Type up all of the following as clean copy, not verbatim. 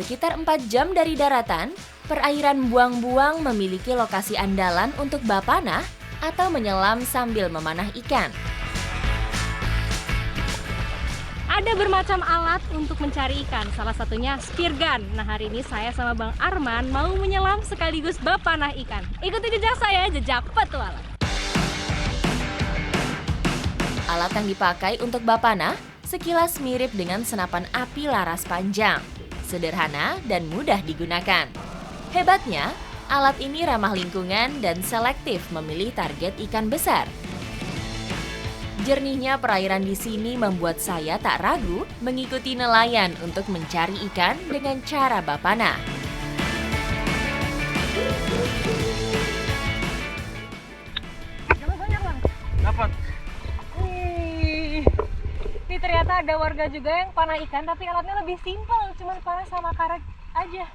Sekitar 4 jam dari daratan, perairan Buang-Buang memiliki lokasi andalan untuk bapanah atau menyelam sambil memanah ikan. Ada bermacam alat untuk mencari ikan, salah satunya spear gun. Nah, hari ini saya sama Bang Arman mau menyelam sekaligus bapanah ikan. Ikuti jejak saya, jejak petualang. Alat yang dipakai untuk bapanah sekilas mirip dengan senapan api laras panjang. Sederhana dan mudah digunakan. Hebatnya, alat ini ramah lingkungan dan selektif memilih target ikan besar. Jernihnya perairan di sini membuat saya tak ragu mengikuti nelayan untuk mencari ikan dengan cara bapanah. Dapat. Ini ternyata ada warga juga yang panah ikan, tapi alatnya lebih simpel, cuma panah sama karet aja.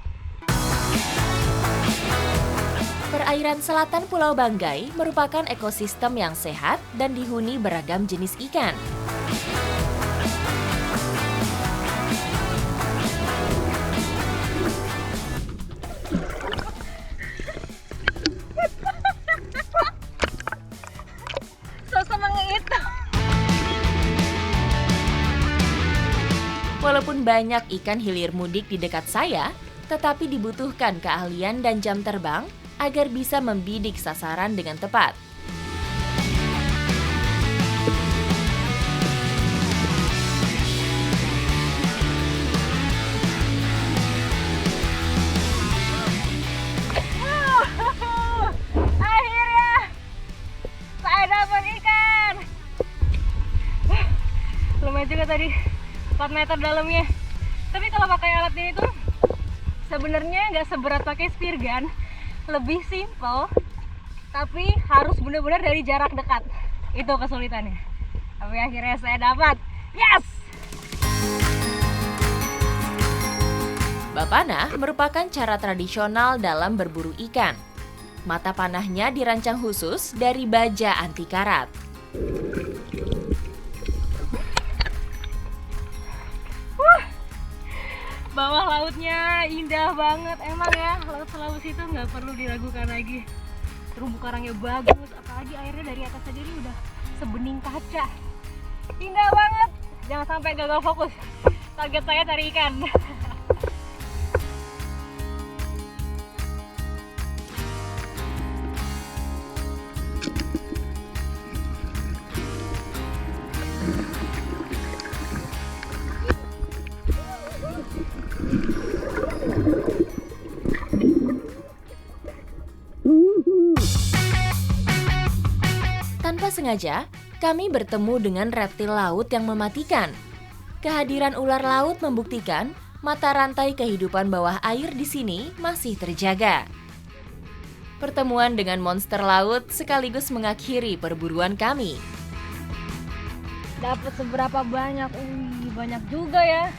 Perairan selatan Pulau Banggai merupakan ekosistem yang sehat dan dihuni beragam jenis ikan. Walaupun banyak ikan hilir mudik di dekat saya, tetapi dibutuhkan keahlian dan jam terbang agar bisa membidik sasaran dengan tepat. Akhirnya saya dapat ikan. Lumayan juga tadi, 4 meter dalamnya. Tapi kalau pakai alat ini tuh sebenarnya nggak seberat pakai spear gun. Lebih simple, tapi harus benar-benar dari jarak dekat. Itu kesulitannya. Tapi akhirnya saya dapat. Yes! Bapanah merupakan cara tradisional dalam berburu ikan. Mata panahnya dirancang khusus dari baja anti karat. Bawah lautnya indah banget. Emang ya, laut Sulawesi itu nggak perlu diragukan lagi. Terumbu karangnya bagus, apalagi airnya dari atas aja ini udah sebening kaca. Indah banget. Jangan sampai gagal fokus. Target saya cari ikan. Tanpa sengaja, kami bertemu dengan reptil laut yang mematikan. Kehadiran ular laut membuktikan mata rantai kehidupan bawah air di sini masih terjaga. Pertemuan dengan monster laut sekaligus mengakhiri perburuan kami. Dapat seberapa banyak? Banyak juga ya.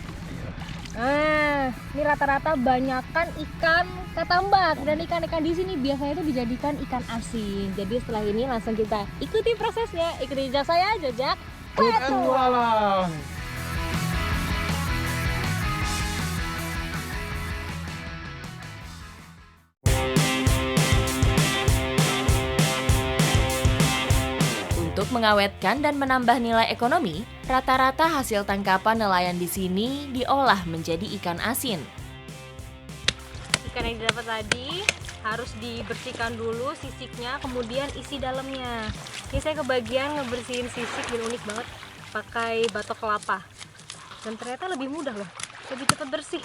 Ini rata-rata banyakan ikan katambak, dan ikan-ikan di sini biasanya itu dijadikan ikan asin. Jadi setelah ini langsung kita ikuti prosesnya. Ikuti jejak saya, jejak petualang. Untuk mengawetkan dan menambah nilai ekonomi, rata-rata hasil tangkapan nelayan di sini diolah menjadi ikan asin. Ikan yang didapat tadi harus dibersihkan dulu sisiknya, kemudian isi dalamnya. Ini saya kebagian ngebersihin sisik dan unik banget pakai batok kelapa. Dan ternyata lebih mudah loh, lebih cepat bersih.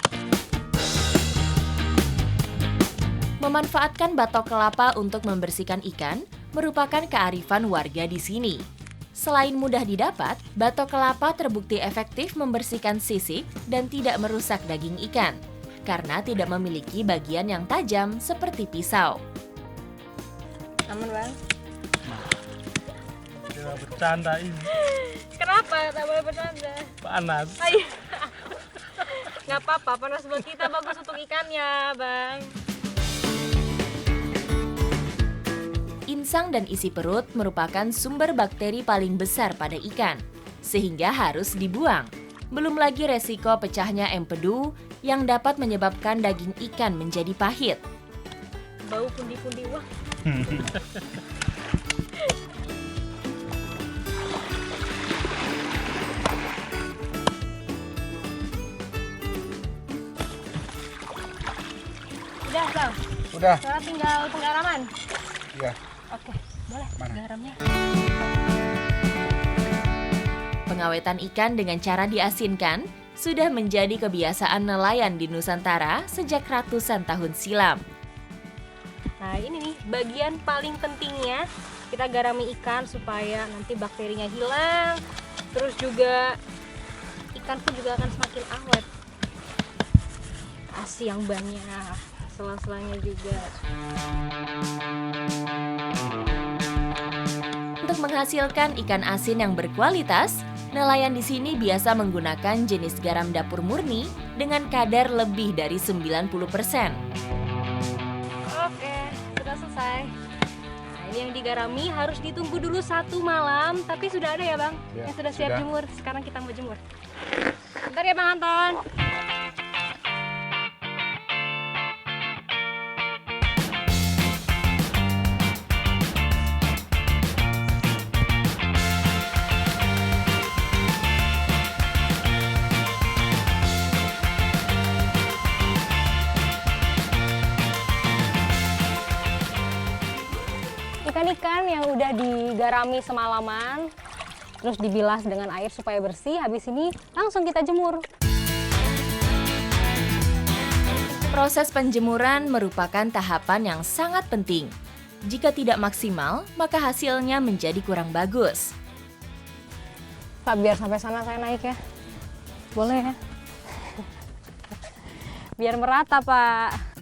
Memanfaatkan batok kelapa untuk membersihkan ikan merupakan kearifan warga di sini. Selain mudah didapat, batok kelapa terbukti efektif membersihkan sisik dan tidak merusak daging ikan, karena tidak memiliki bagian yang tajam seperti pisau. Aman bang? Jangan bercanda ini. Kenapa? Tak boleh bercanda. Panas. Nggak apa-apa, panas buat kita, bagus untuk ikannya bang. Insang dan isi perut merupakan sumber bakteri paling besar pada ikan, sehingga harus dibuang. Belum lagi resiko pecahnya empedu yang dapat menyebabkan daging ikan menjadi pahit. Bau pundi-pundi, wah. Udah, Bang. Udah. Sekarang tinggal penggaraman. Iya. Oke, boleh. Mana? Garamnya. Pengawetan ikan dengan cara diasinkan sudah menjadi kebiasaan nelayan di Nusantara sejak ratusan tahun silam. Nah, ini nih bagian paling pentingnya. Kita garami ikan supaya nanti bakterinya hilang. Terus juga ikan pun juga akan semakin awet. Kasih yang banyak, sela-selanya juga. Untuk menghasilkan ikan asin yang berkualitas, nelayan di sini biasa menggunakan jenis garam dapur murni dengan kadar lebih dari 90%. Oke, sudah selesai. Nah, ini yang digarami harus ditunggu dulu 1 malam, tapi sudah ada ya, Bang? Ya, Yang sudah siap sudah. jemur. Sekarang kita mau jemur. Bentar ya, Bang Anton. Ikan-ikan yang udah digarami semalaman, terus dibilas dengan air supaya bersih, habis ini langsung kita jemur. Proses penjemuran merupakan tahapan yang sangat penting. Jika tidak maksimal, maka hasilnya menjadi kurang bagus. Pak, biar sampai sana saya naik ya. Boleh ya? Biar merata, Pak.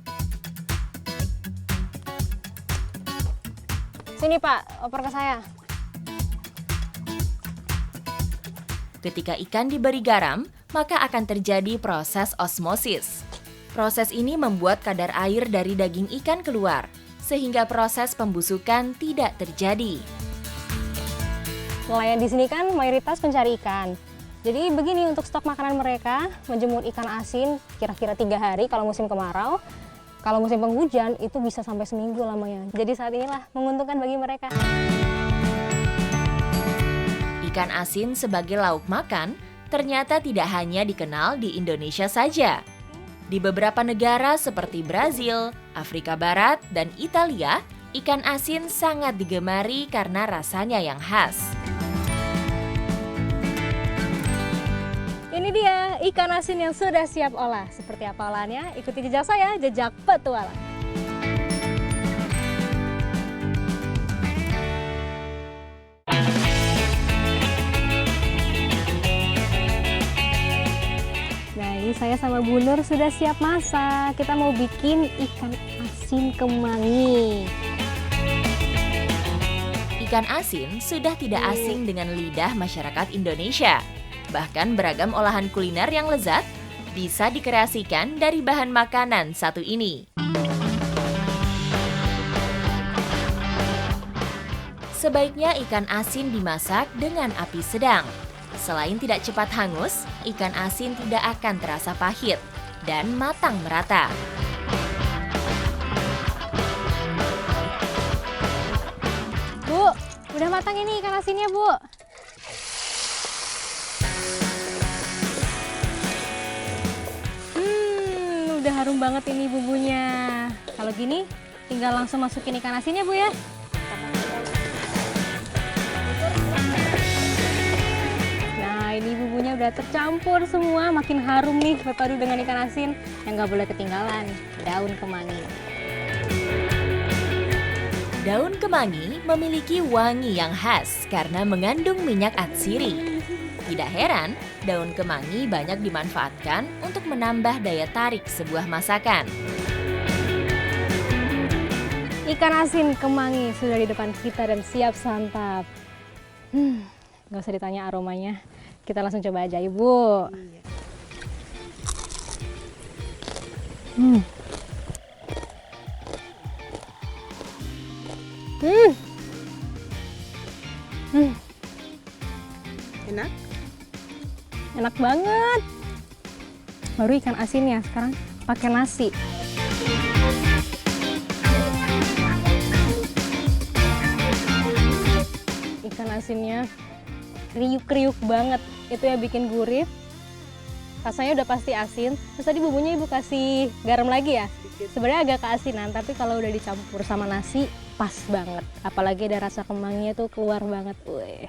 Sini, Pak, oper ke saya. Ketika ikan diberi garam, maka akan terjadi proses osmosis. Proses ini membuat kadar air dari daging ikan keluar, sehingga proses pembusukan tidak terjadi. Nelayan di sini kan mayoritas pencari ikan. Jadi begini untuk stok makanan mereka, menjemur ikan asin kira-kira 3 hari kalau musim kemarau. Kalau musim penghujan itu bisa sampai seminggu lamanya. Jadi saat inilah menguntungkan bagi mereka. Ikan asin sebagai lauk makan ternyata tidak hanya dikenal di Indonesia saja. Di beberapa negara seperti Brazil, Afrika Barat, dan Italia, ikan asin sangat digemari karena rasanya yang khas. Ini dia ikan asin yang sudah siap olah. Seperti apa olahannya? Ikuti jejak saya, jejak petualang. Nah, ini saya sama Bu Nur sudah siap masak. Kita mau bikin ikan asin kemangi. Ikan asin sudah tidak asing dengan lidah masyarakat Indonesia. Bahkan beragam olahan kuliner yang lezat bisa dikreasikan dari bahan makanan satu ini. Sebaiknya ikan asin dimasak dengan api sedang. Selain tidak cepat hangus, ikan asin tidak akan terasa pahit dan matang merata. Bu, udah matang ini ikan asinnya, Bu. Udah harum banget ini bumbunya. Kalau gini, tinggal langsung masukin ikan asinnya, Bu ya. Nah, ini bumbunya udah tercampur semua, makin harum nih berpadu dengan ikan asin. Yang nggak boleh ketinggalan, daun kemangi. Daun kemangi memiliki wangi yang khas karena mengandung minyak atsiri. Tidak heran, daun kemangi banyak dimanfaatkan untuk menambah daya tarik sebuah masakan. Ikan asin kemangi sudah di depan kita dan siap santap. Nggak usah ditanya aromanya, kita langsung coba aja, Ibu. Enak? Enak banget. baru ikan asinnya. Sekarang pakai nasi. Ikan asinnya kriuk-kriuk banget, itu yang bikin gurih. Rasanya udah pasti asin. Terus tadi bumbunya ibu kasih garam lagi ya. Sebenarnya agak keasinan, tapi kalau udah dicampur sama nasi pas banget. Apalagi ada rasa kemangnya tuh keluar banget. Wih.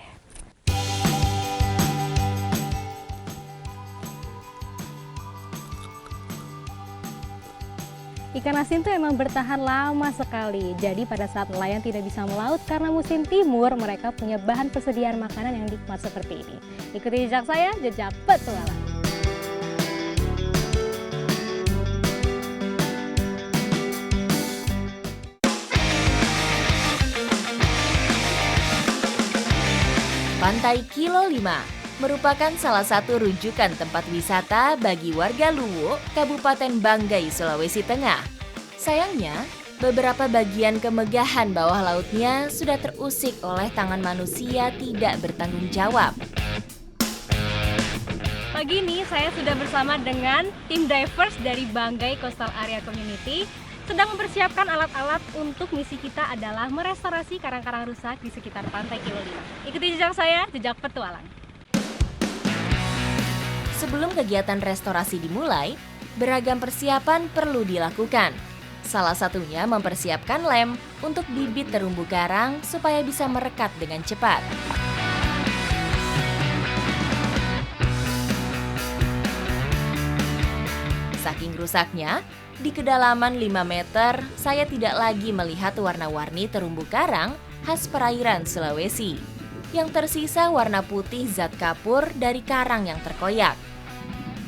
Ikan asin tuh emang bertahan lama sekali. Jadi pada saat nelayan tidak bisa melaut karena musim timur, mereka punya bahan persediaan makanan yang nikmat seperti ini. Ikuti jejak saya, jejak petualang. Pantai Kilo 5 merupakan salah satu rujukan tempat wisata bagi warga Luwu, Kabupaten Banggai, Sulawesi Tengah. Sayangnya, beberapa bagian kemegahan bawah lautnya sudah terusik oleh tangan manusia tidak bertanggung jawab. Pagi ini saya sudah bersama dengan tim divers dari Banggai Coastal Area Community sedang mempersiapkan alat-alat untuk misi kita adalah merestorasi karang-karang rusak di sekitar Pantai Kilo 5. Ikuti jejak saya, jejak petualang. Sebelum kegiatan restorasi dimulai, beragam persiapan perlu dilakukan. Salah satunya mempersiapkan lem untuk bibit terumbu karang supaya bisa merekat dengan cepat. Saking rusaknya, di kedalaman 5 meter, saya tidak lagi melihat warna-warni terumbu karang khas perairan Sulawesi. Yang tersisa warna putih zat kapur dari karang yang terkoyak.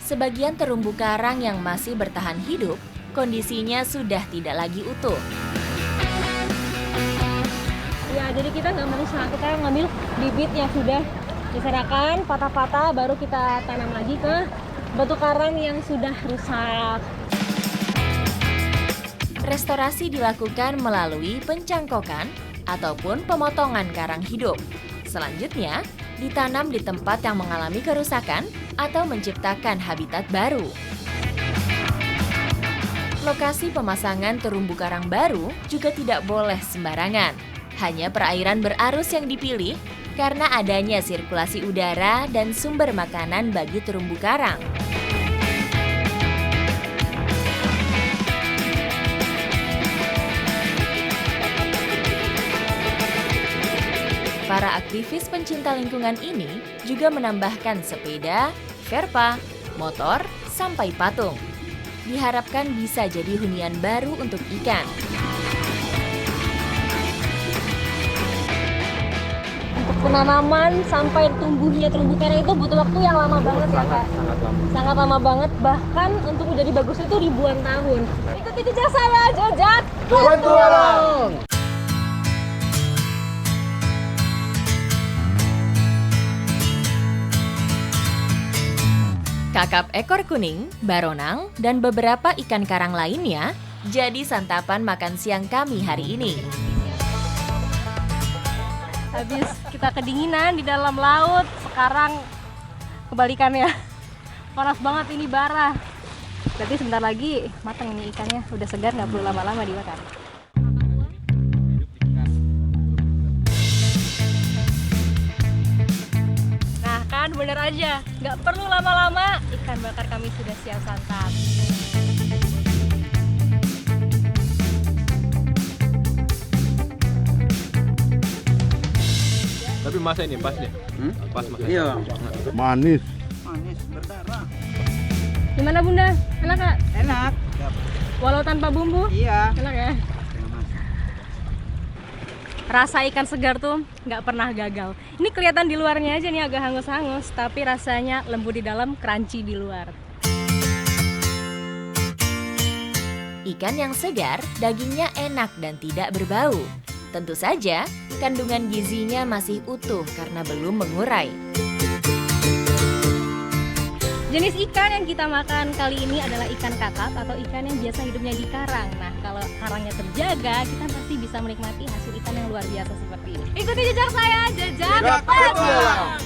Sebagian terumbu karang yang masih bertahan hidup, kondisinya sudah tidak lagi utuh. Ya, jadi kita nggak merusak, kita ngambil bibit yang sudah diserahkan, patah-patah, baru kita tanam lagi ke batu karang yang sudah rusak. Restorasi dilakukan melalui pencangkokan ataupun pemotongan karang hidup. Selanjutnya, ditanam di tempat yang mengalami kerusakan atau menciptakan habitat baru. Lokasi pemasangan terumbu karang baru juga tidak boleh sembarangan. Hanya perairan berarus yang dipilih karena adanya sirkulasi udara dan sumber makanan bagi terumbu karang. Para aktivis pencinta lingkungan ini juga menambahkan sepeda, Sherpa, motor, sampai patung. Diharapkan bisa jadi hunian baru untuk ikan. Untuk penanaman sampai tumbuhnya terumbu karang itu butuh waktu yang lama banget ya Kak? Sangat lama banget, bahkan untuk menjadi bagus itu ribuan tahun. Ikuti jejak saya, jejak petualang! Kakap ekor kuning, baronang, dan beberapa ikan karang lainnya jadi santapan makan siang kami hari ini. Habis kita kedinginan di dalam laut, sekarang kebalikannya. Panas banget ini bara. Berarti sebentar lagi matang ini ikannya, udah segar, nggak perlu lama-lama dibakar. Nah kan bener aja, nggak perlu lama-lama, ikan bakar kami sudah siap santap. Tapi masa ini pas nih? Pas masa. Iya. Manis. Manis berdarah. Gimana Bunda? Enak Kak? Enak. Walau tanpa bumbu? Iya. Enak ya? Rasa ikan segar tuh nggak pernah gagal. Ini kelihatan di luarnya aja nih agak hangus-hangus, tapi rasanya lembut di dalam, crunchy di luar. Ikan yang segar, dagingnya enak dan tidak berbau. Tentu saja, kandungan gizinya masih utuh karena belum mengurai. Jenis ikan yang kita makan kali ini adalah ikan kakap atau ikan yang biasa hidupnya di karang. Nah, kalau karangnya terjaga, kita pasti bisa menikmati hasil ikan yang luar biasa seperti ini. Ikuti jejak saya, jejak petualang.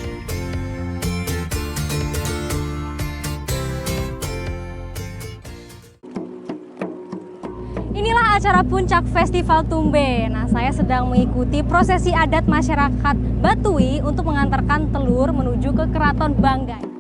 Inilah acara puncak Festival Tumbe. Nah, saya sedang mengikuti prosesi adat masyarakat Batui untuk mengantarkan telur menuju ke Keraton Banggai.